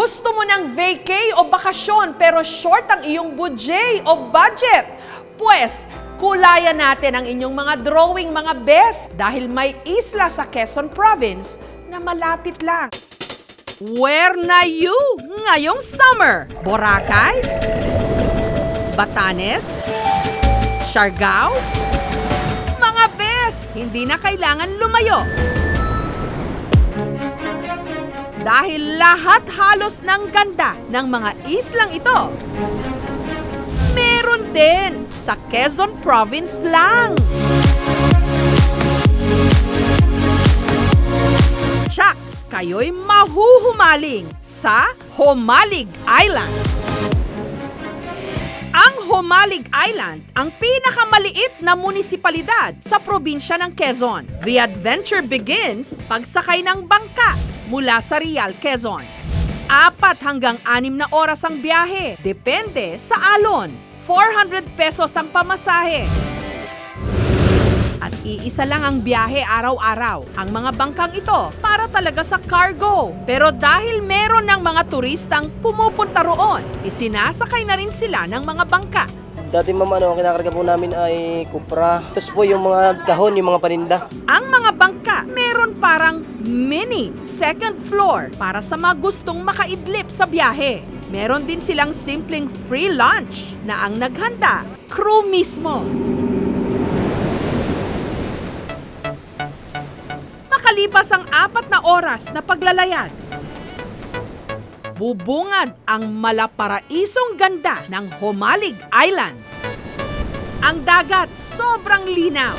Gusto mo ng vacay o bakasyon pero short ang iyong budget? Pues, kulayan natin ang inyong mga drawing mga best dahil may isla sa Quezon Province na malapit lang. Where na you ngayong summer? Boracay? Batanes? Siargao? Mga best, hindi na kailangan lumayo. Dahil lahat halos ng ganda ng mga islang ito, meron din sa Quezon Province lang. Tsak, kayo'y mahuhumaling sa Humalig Island. Ang Humalig Island ang pinakamaliit na munisipalidad sa probinsya ng Quezon. The adventure begins pagsakay ng bangka mula sa Real, Quezon. 4 hanggang 6 na oras ang biyahe, depende sa alon. 400 pesos ang pamasahe. At iisa lang ang biyahe araw-araw. Ang mga bangkang ito para talaga sa cargo. Pero dahil meron ng mga turistang pumupunta roon, isinasakay na rin sila ng mga bangka. Dati ma'am, ang kinakarga po namin ay kupra. Tapos po yung mga kahon, yung mga paninda. Ang mga bangka, meron parang mini second floor para sa mga gustong makaidlip sa biyahe. Meron din silang simpleng free lunch na ang naghanda, crew mismo. Makalipas ang 4 na oras na paglalayag, bubungad ang malaparaisong ganda ng Humalig Island. Ang dagat sobrang linaw.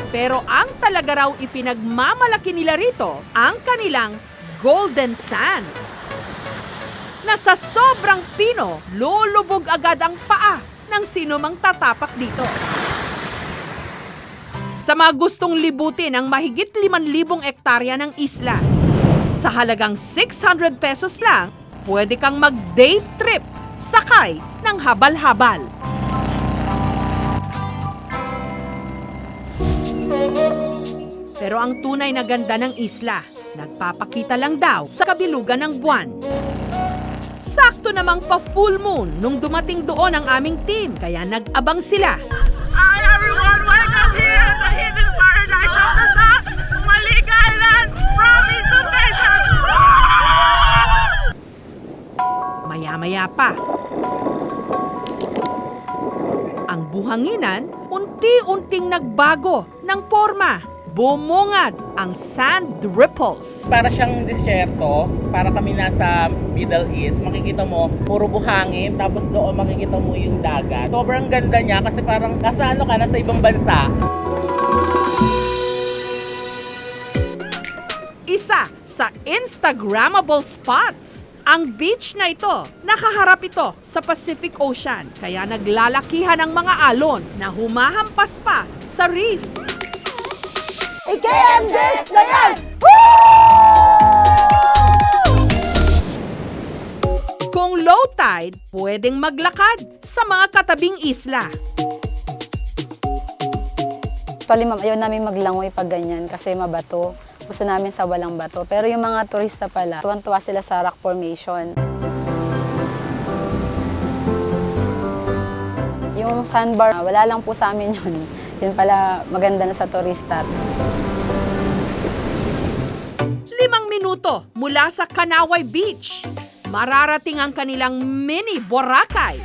Pero ang talaga raw ipinagmamalaki nila rito, ang kanilang golden sand. Na sa sobrang pino, lulubog agad ang paa ng sino mang tatapak dito. Sa mga gustong libutin ang mahigit 5,000 ektarya ng isla, sa halagang 600 pesos lang, pwede kang mag-day trip sakay ng habal-habal. Pero ang tunay na ganda ng isla, nagpapakita lang daw sa kabilugan ng buwan. Sakto namang pa-full moon nung dumating doon ang aming team, kaya nag-abang sila. Hi everyone! Welcome here at the Hidden Paradise of the Sun, Humalig Island, province of Quezon! Maya-maya pa, ang buhanginan unti-unting nagbago ng forma. Bumungad ang sand ripples. Para siyang disyerto, para kami nasa Middle East, makikita mo, puro buhangin, tapos doon makikita mo yung dagat. Sobrang ganda niya kasi parang nasa nasa ibang bansa. Isa sa Instagrammable spots. Ang beach na ito, nakaharap ito sa Pacific Ocean, kaya naglalakihan ang mga alon na humahampas pa sa reef. KMJs na yan! Kung low tide, pwedeng maglakad sa mga katabing isla. Actually, ma'am, ayaw namin maglangoy pag ganyan kasi mabato. Gusto namin sa walang bato. Pero yung mga turista pala, tuwan-tuwa sila sa rock formation. Yung sandbar, wala lang po sa amin yun. Yun pala maganda na sa turista. 5 minuto mula sa Kanaway Beach, mararating ang kanilang mini Boracay.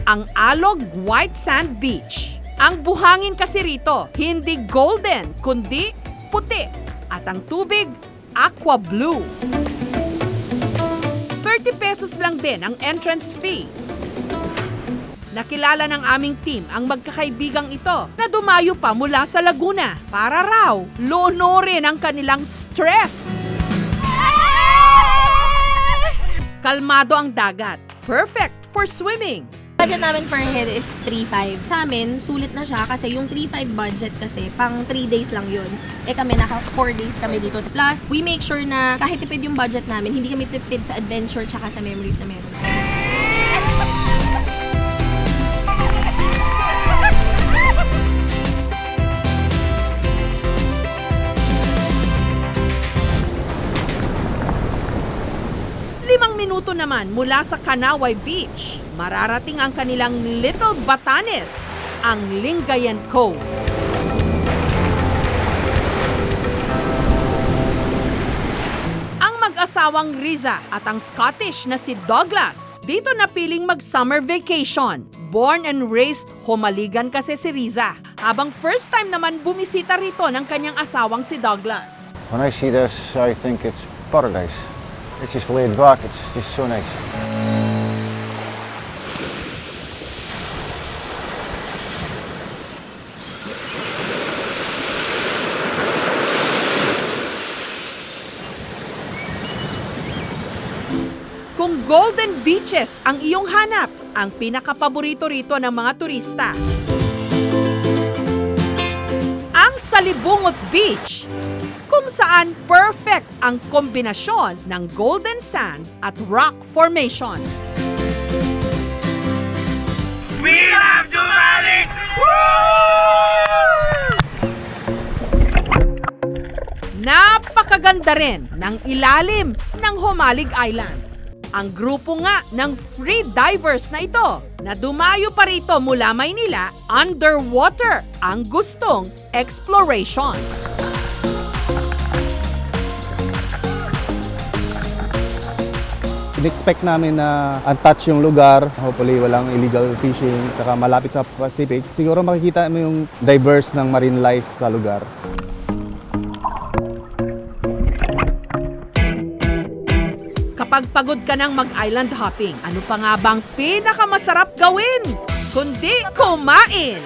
Ang Alog White Sand Beach. Ang buhangin kasi rito, hindi golden, kundi puti. At ang tubig, aqua blue. 30 pesos lang din ang entrance fee. Nakilala ng aming team ang magkakaibigang ito na dumayo pa mula sa Laguna para raw lunurin ang kanilang stress. Kalmado ang dagat. Perfect for swimming. Budget namin per head is 3,500. Sa amin, sulit na siya kasi yung 3,500 budget kasi pang 3 days lang yun. Kami naka 4 days kami dito. Plus, we make sure na kahit tipid yung budget namin, hindi kami tipid sa adventure tsaka sa memories na meron. naman mula sa Kanaway Beach, mararating ang kanilang Little Batanes, ang Lingayen Cove. Ang mag-asawang Riza at ang Scottish na si Douglas, dito napiling mag-summer vacation. Born and raised Humaligan kasi si Riza, habang first time naman bumisita rito ng kanyang asawang si Douglas. When I see this, I think it's paradise. It's just laid back, it's just so nice. Kung golden beaches ang iyong hanap, ang pinakapaborito rito ng mga turista, ang Salibungot Beach, kung saan perfect ang kombinasyon ng golden sand at rock formations. We love Jumalik! Napakaganda rin ng ilalim ng Humalig Island. Ang grupo nga ng free divers na ito na dumayo pa rito mula Maynila, underwater ang gustong exploration. In-expect namin na untouched yung lugar, hopefully walang illegal fishing, saka malapit sa Pacific. Siguro makikita mo yung diverse ng marine life sa lugar. Kapag pagod ka ng mag-island hopping, ano pa nga bang pinakamasarap gawin? Kundi kumain!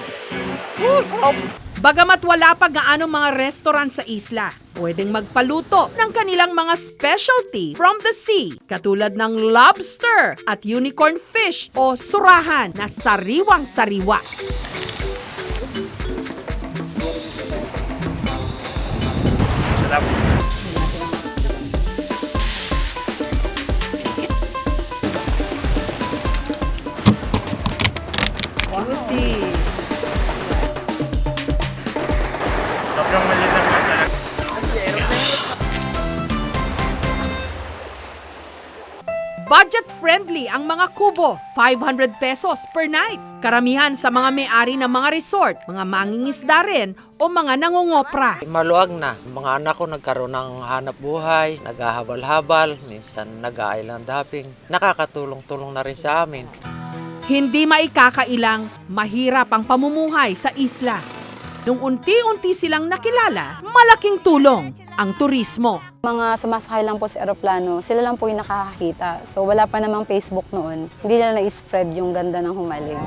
Bagamat wala pa gaano mga restaurant sa isla, pwedeng magpaluto ng kanilang mga specialty from the sea, katulad ng lobster at unicorn fish o surahan na sariwang-sariwa. Sobrang maliit ng mata. Budget-friendly ang mga kubo, 500 pesos per night. Karamihan sa mga may-ari ng mga resort, mga mangingisda rin o mga nangungopra. Maluwag na. Mga anak ko nagkaroon ng hanap buhay, naghahabal-habal, minsan nag-island hopping. Nakakatulong-tulong na rin sa amin. Hindi maikakailang mahirap ang pamumuhay sa isla. Nung unti-unti silang nakilala, malaking tulong ang turismo. Mga sumasakay lang po sa eroplano, sila lang po yung nakakakita. So wala pa namang Facebook noon. Hindi nila na-spread yung ganda ng Humalig.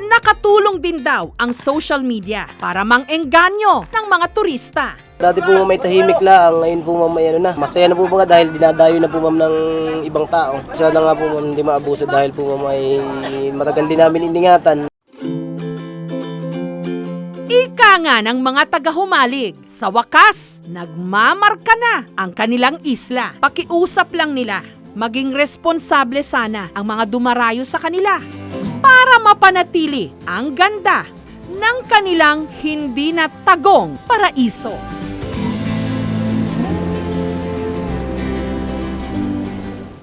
Nakatulong din daw ang social media para mang-engganyo ng mga turista. Dati po may tahimik lang, ngayon po ma'am may ano na. Masaya na po mga dahil dinadayo na po ma'am ng ibang tao. Sana nga po ma'am hindi maabuso dahil po ma'am ay matagal din namin iningatan. Ika nga ng mga taga-Humalig, sa wakas, nagmamarka na ang kanilang isla. Pakiusap lang nila, maging responsable sana ang mga dumarayo sa kanila para mapanatili ang ganda ng kanilang hindi natagong paraiso.